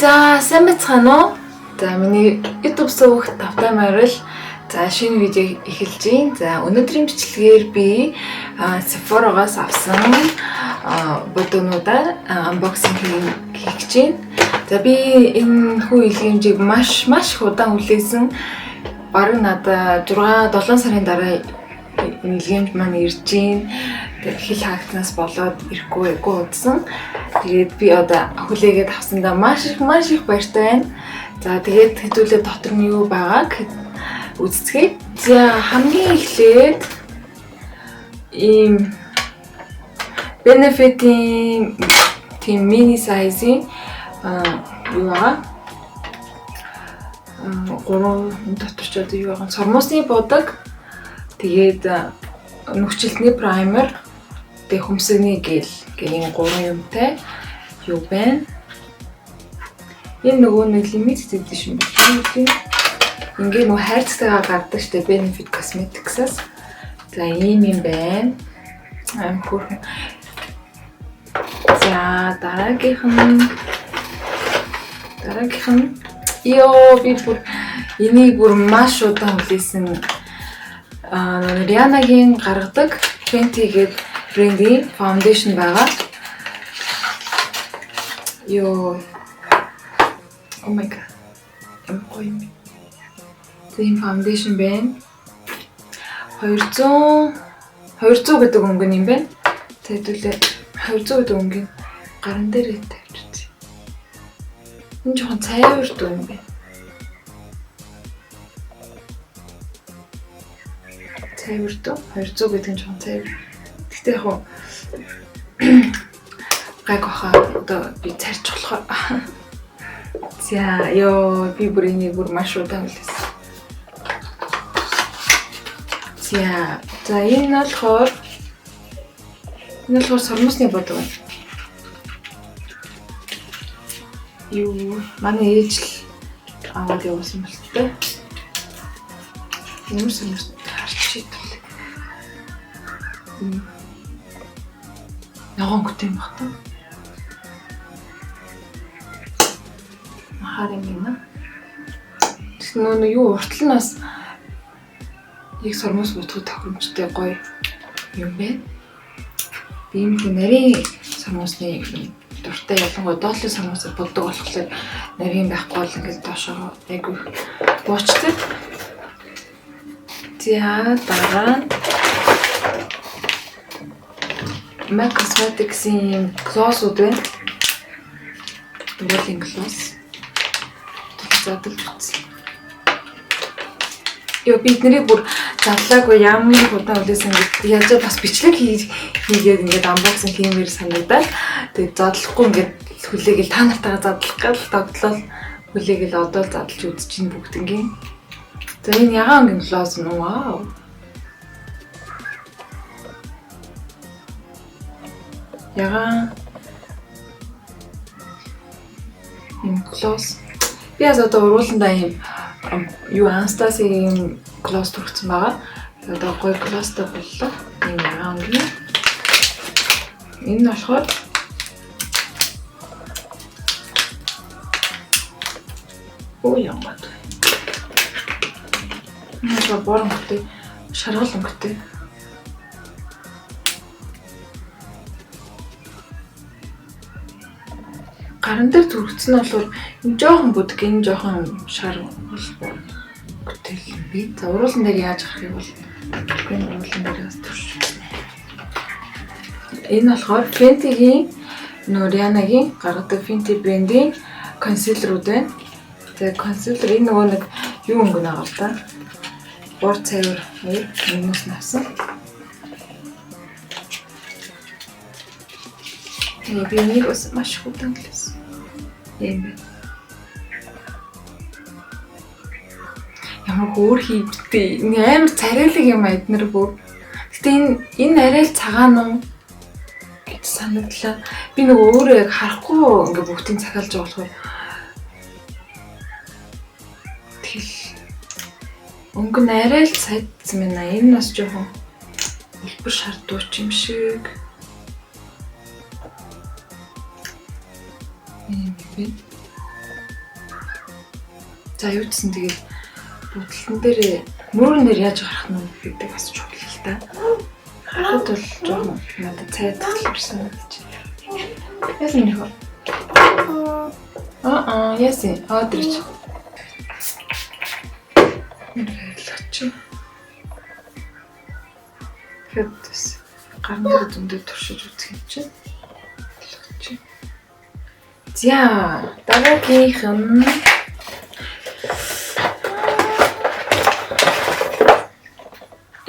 За сайн байцгаана уу? За миний YouTube сувагт тавтай морил. За шинэ видео эхэлж байна. За өнөөдрийн бичлэгээр би Sephora-гаас авсан бодоонуудаар unboxing хийх гэж байна. За би энэ хүү илгээмжийг маш их удаан хүлээсэн. Бараг надад 6-7 сарын дараа энэ илгээмж маань ирж байна. Тэр хил хаагтнаас болоод ирэхгүй удсан. Тэгээд би одоо хүлээгээд авсандаа маш их баяртай байна. За тэгээд хэдүүлээ дотор нь юу байгааг үзцгээе. За хамгийн эхлээд ийм Benefit-ийн тийм mini size-ийн юу аа 3 дотор ч одоо юу байгаа сормосны бодог, тэгээд нөхцөлтний праймер, тэгээд хөмсгний гэл гэх 3 юмтай юу байна. Энэ нөгөө нэг limited edition байна. Ингээ нөгөө хайрцагтайгаа гардаг штэ Benefit Cosmetics-аас. За ийм юм байна. Ампур. За дараагийнх нь ёо би энийг маш удаан хүлээсэн Rihanna-гийн гаргадаг Fenty гэдэг брендийн foundation байгаа. Ёо oh my god. Тийм foundation байна. 200 гэдэг өнгө юм байна. Тэдүүлээ 200 гэдэг өнгө гаран дээр тавьж үзье. Энэ жоохон цайвар дүү юм байна. Цайвар дүү 200 гэдэг нь жоохон цайвар. Гэхдээ яг гайг баха одоо би царч болохоор. За ёо би энийг маш удаан хүлээсэн. За энэ болохоор сормосны бодог байна. Юу манай ээж л аваад явуулсан юм л та. Ямар сормос харч идэв. Ногоон гүт юм бах та. Харин гинэ. Тэгсэн юу уртл нь бас их сормос бутгах тохиромжтой гоё юм байна. Би энэ нарийн сормосны дуртай ялангуяа доотлын сормосыг боддог болохоор нарийн байхгүй бол ингээд доошоо айгүй буучдаг. За дараа MAC Cosmetics-ийн глоссууд байна. Дөрвөлгийн глосс. Задал үзье. Ёо бид нарыг бүр задлаагүй ямар удаан үлээсэн гэдэг яаж бас бичлэг хийгээд ингээд unboxing хиймээр санагдаад тэгээд задлахгүй ингээд хүлээгээл та нартайгаа задлах гал тогтлол хүлээгээл одоо л задлж үзчихин бүгднгийн. За энэ ягаан ангийн глосс нь вау. Ягаан энэ глосс би одоо урууландаа юм юу Anastasia-ийн глосс төрчихсөн байгаа. Одоо гоё глосстай боллоо. Энэ ягаан гин. Энэ болохоор ямар. Энэ борон хөтэй шаргал өнгөтэй. Гаран дээр зүрхцэн нь болохоор энэ жоохон бүдэг, энэ жоохон шар бүтэл юм би. За уруулан дээр яаж гарахыг бол энэ уруулан дээр бас турш. Энэ болохоор Fenty-гийн Rihanna-гийн гаргадаг Fenty брендийн консилерүүд байна. За консилер энэ нөгөө нэг юу өнгө байгаа л да. Бор цайвар өмнөөс нь авсан. Би энийг бас маш удаан хүлээсэн. Ийм. Ямар хөөр хийдтэй. Энэ амар царайлаг юм эднэр бүр. Гэтэ энэ арай л цагаан уу гэж санагдлаа. Би нөгөө өөрөө яг харахгүй ингээ бүгдийг цахиалж байгаа болохоор тэгэл өнгө нь арай л сайдсан байна. Энэ бас жоохон үлбэр шаардууч юм шиг. За юу гэсэн тэгээд бодлон дээр мөрөн дээр яаж гарах нь гэдэг бас чухал л та. Харахад бол жоохон надад цай татгалсан гэж. Яасан нөхөр? Яасан. Дэрч. Мэрлэч. Хэвдэс. Гарын дээр зөндөө туршиж үзэх юм чинь. За, дараагийнх нь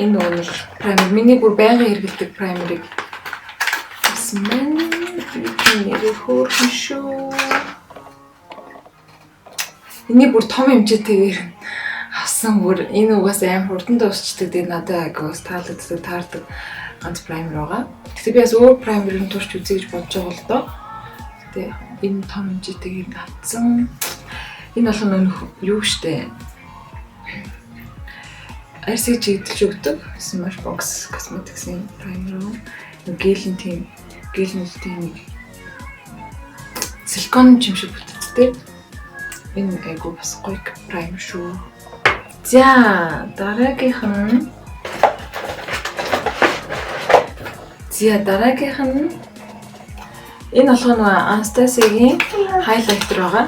энэ нэг праймер миний бүр байнга хэрэглэдэг праймерыг Смэн нэрээ хөөрхөн шүү. Энийг бүр том хэмжээтэйгээр авсан бүр энэ угаас амар хурдан дуусчдаг. Тэгээд надад агаас таалагддаг таардаг ганц праймер байгаа. Тэгтээ би бас өөр праймерыг турш үзье гэж бодож байгаа л доо. Тэгтээ энэ том хэмжээтэйгээр авсан. Энэ бол юу штэ. RC чигдэлж өгдөг Smashbox Cosmetics-ийн праймер. Гелэн тийм силикон юм шиг бүтцтэй. Энэ айгу бас гоё праймер шүү. За, дараагийнх нь энэ болгоно Anastasia-гийн highlighter байгаа.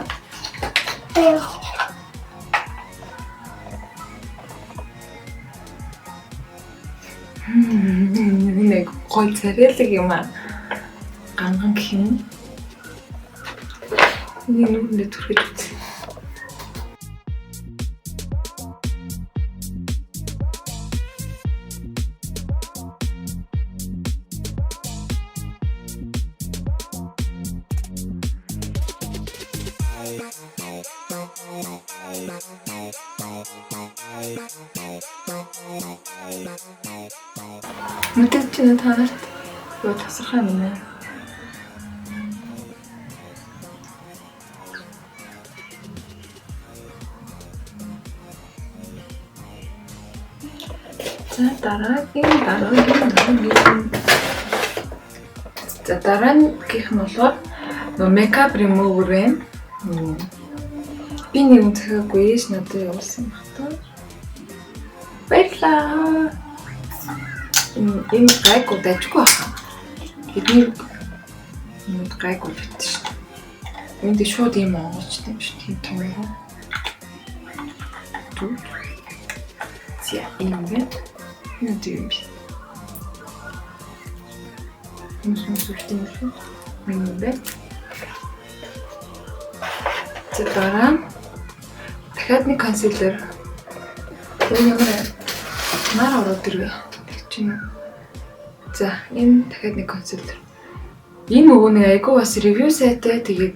Нэг гоё царайлаг юм аа. Ганган гэх юм. Нэг нүдэнд түрхэж үзье. Мэдээж чинь танарт юу тасархай юм нэ. За дараагийнх нь болохоор makeup remover байна. Би нэг үнцгаагүй ш надад явуулсан баг та. Баярлалаа. Энэ гайгүй дайггүй байна. Бидний гайгүй бит ш. Энд шууд юм оогч юм ш. Тийм том юм. За энэ юм бэ? Сүртэй юм шүү. Миний бэ. За дараа дахиад нэг консилер. Энэ ямар нар ороод ирвэ. Чинь. За энэ дахиад нэг консилер. Энэ нөгөө нэг айгу бас ревю сайтай тэгээд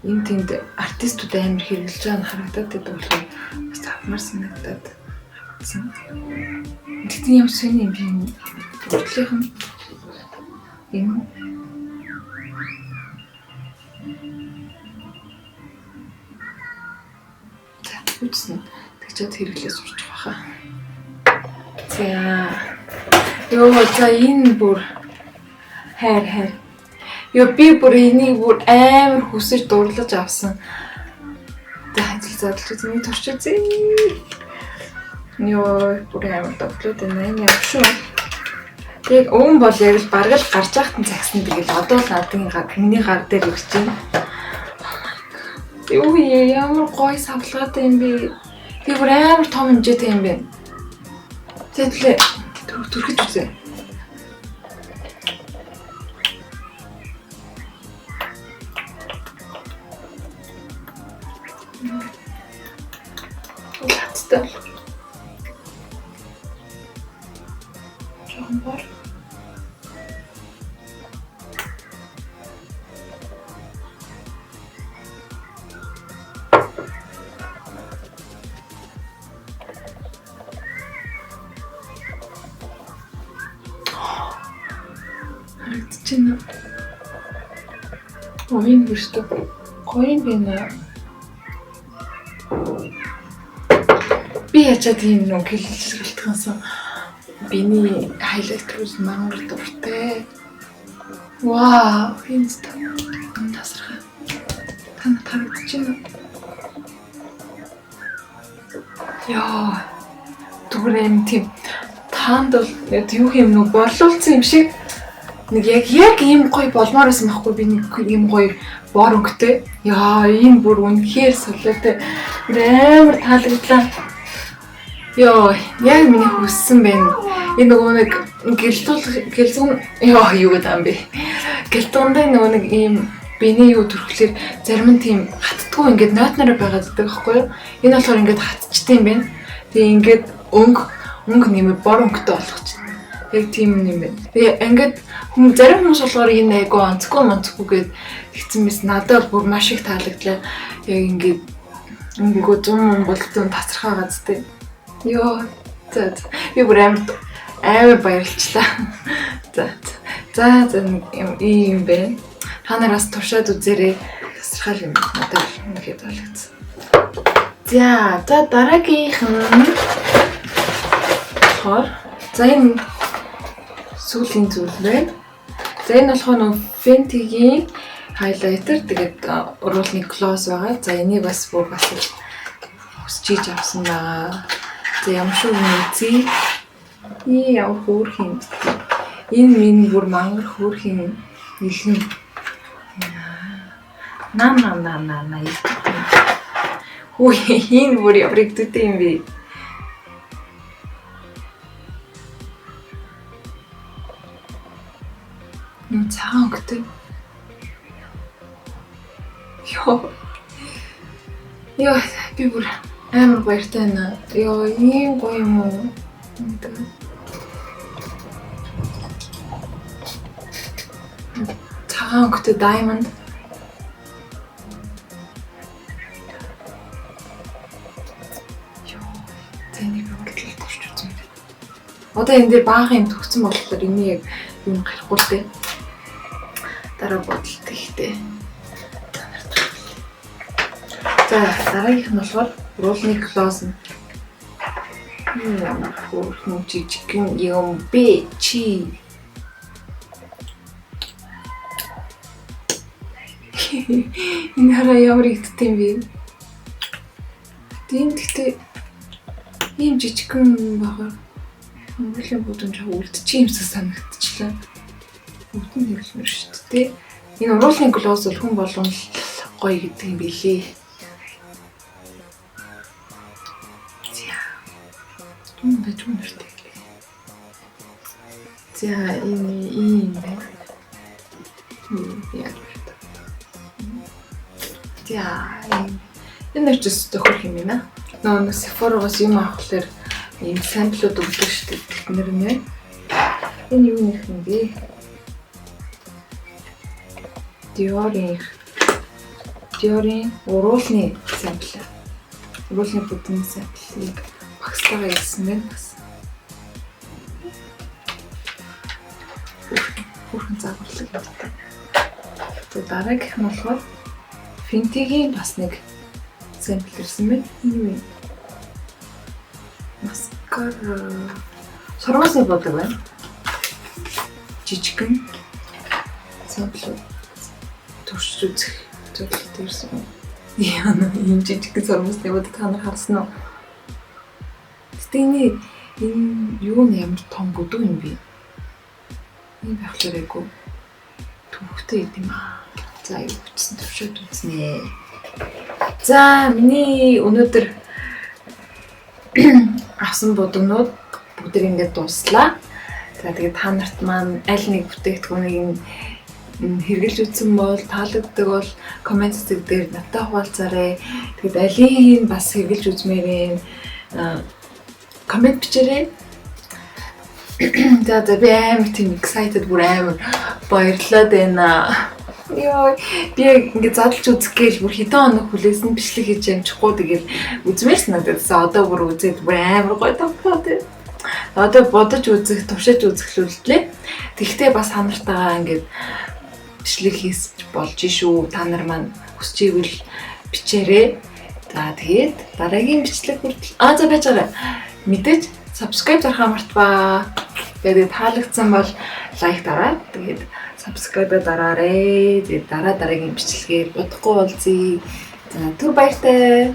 энэ тэнд артистууд амар хэрэглэж байгаа нь харагдаад байдаг болохоор бас авмаар санагдаад авсан. Тэгтээ ямар сони юм бэ? Уртлынхан энэ үзсэн. Тэгчээд хэрэглээ сурч байгаа. За. За энэ бүр хайр. Би бүр энийг бүр амар хүсэж дурлаж авсан. За ажил задлж үзье. Турч үзье. Бүр амар доглоод байна. Энэ яг шүү. Тэгээд өвн бол яг л бараг л гарч яхад нь цагсан. Тэгэл одоо л надын миний гар дээр ирж байна. Юу ямар гоё савлгаатай юм бэ? Би бүр амар том хэмжээтэй юм байна. Тэтлээ түрхэж үзье. Латтай. Жохон бар. Харагдчихна. Энэ бүрстэ гоё юм байна. Би ячаад тийм нэг хэлэлцэлтгэнсэн биний хайлайтер үз мангар дуртай. Вау, энэ тасархай. Танад харагдчихна. Яа. Түгээр юм тийм таанд бол юу юм нүг борлуулсан юм шиг нэг яг ийм гоё болмоор байсан байхгүй би нэг ийм гоё бор өнгөтэй. Яа, ийм бүр үнэхээр солиотой. Амар таалагдлаа. Йоо, яг миний хүссэн байна. Энэ нөгөө нэг гэлзүүн яа юу гэдэг юм бэ? Гэлтундаа нөгөө нэг ийм биний юу төрхлөөр зарим нь тийм хаттдаггүй ингээд нойтнороо байгаад байдаг байхгүй юу? Энэ болохоор ингээд хатчтай юм байна. Тэгээ ингээд өнгө нэмээ бор өнгөтэй болгочихсон. Яг тийм юм байна. Тэгээ ингээд зарим хүмүүс болохоор энэ айгу онцгүй гэд тэгсэн мэс надад бүр маш их таалагдлаа. Яг ингээд өнгөө 100 болтон тасархаа газтай. Йоо. Би бүр амар баярлчлаа. За ийм байна. Та нараас туршаад үзээрэй. Тасархал юм надад үнэхээр таалагдсан. За дараагийнх нь за энэ сүүлийн зүйл байна. За энэ болохоор нөө Fenty-гийн highlighter тэгээд уруулны gloss байгаа. За энийг бас хүсчиж авсан байгаа. За ямар шүү үзье. Яа хөөх юм. Энэ минь бүр мангар хөөх юм. Илэн. Нам. Хөө энэ бүр ямар игдтэй юм бэ? Цагаан өнгөтэй. Йоо, би бүр амар баяртай байна. Йоо, ийм гоё юм уу? Цагаан өнгөтэй diamond. Йоо, тэнийг бүгд төвч үзсэн юм. Одоо энэ дээр баахан юм төгсөн болохоор энийг юм гарахгүй дээ. Дараа бодолт ихтэй. За дараагийнх нь болохоор уруулны gloss нь. Хөөрхөн жижигхэн юм бэ чи. Энэ хараа ямар игдтэй юм бэ? Тийм гэхдээ ийм жижигхэн байгаа. Өнгөлийн бодомж үлдчих юмсаа санагдчихлаа. Бүгд нь хэлмэр шүү дээ. Энэ уруулын gloss бол хүн болгон гоё гэдэг юм билээ. Байж үнэртэй. За энэ ийм байна. Яг байна. За энэ ч өстө хөрх юм байна. Нөө Sephora-гоос юм авахлаар ийм самплууд өгдөг шүү дээ. Тэднэр нэ. Энэ юу нэх юм бэ? Dior-ийн уруулны сампл. Уруулны бүдний самплыг багстайгаа ирсэн байна бас. Хүрхэн загварлаг юм байна. Тэгээд дараагийнх нь болохоор Fenty-гийн бас нэг сампл ирсэн байна. Юу вэ? Маскара. Сургуулийн бодог байна. Жижигхэн сампл турш үзэх зөвлөлт ирсэн. Яа юм жижиг сургуулийн бодог та нар харсан уу? Тэний энэ юу нэмэр том бүдүү юм бэ? Энэ байхлаар айгу төвхтэй юм аа. За юу бичсэн төвшөөд үзнэ. За миний өнөөдөр авсан бодогнууд бүгд ингээд дуслаа. За тэгээд та нарт маань аль нэг бүтээгдэхүүнийг хэрглэж үзсэн бол таалагддаг бол комент хэсэг дээр надтай хуваалцаарай. Тэгээд алийг бас хэрглэж үзмээр комент бичээрэй. За би амар тийм excited бүр амар баярлалаа байна. Йоо би ингээд задлж үзэх гээл бүр хэдэн хоног хүлээсэн бичлэг хийж амжихгүй тэгэл үзмээрс надад одоо бүр үзээд бүр амар гоё тавтаа тийм. Одоо бодож үзэх, туршиж үзэх л үлдлээ. Тэгвэл бас ханартайгаа ингээд бичлэг хийж болж шүү. Та нар маань хүсчихвэл бичээрэй. За тэгээд дараагийн бичлэг хүртэл за байж байгаа. Мэдээж subscribe дарахаа мартбаа. Тэгээд таалагдсан бол лайк дараа. Тэгээд subscribe дараарай. Тэгээд дараагийн бичлэгээр удахгүй уулзъя. За түр баяртай.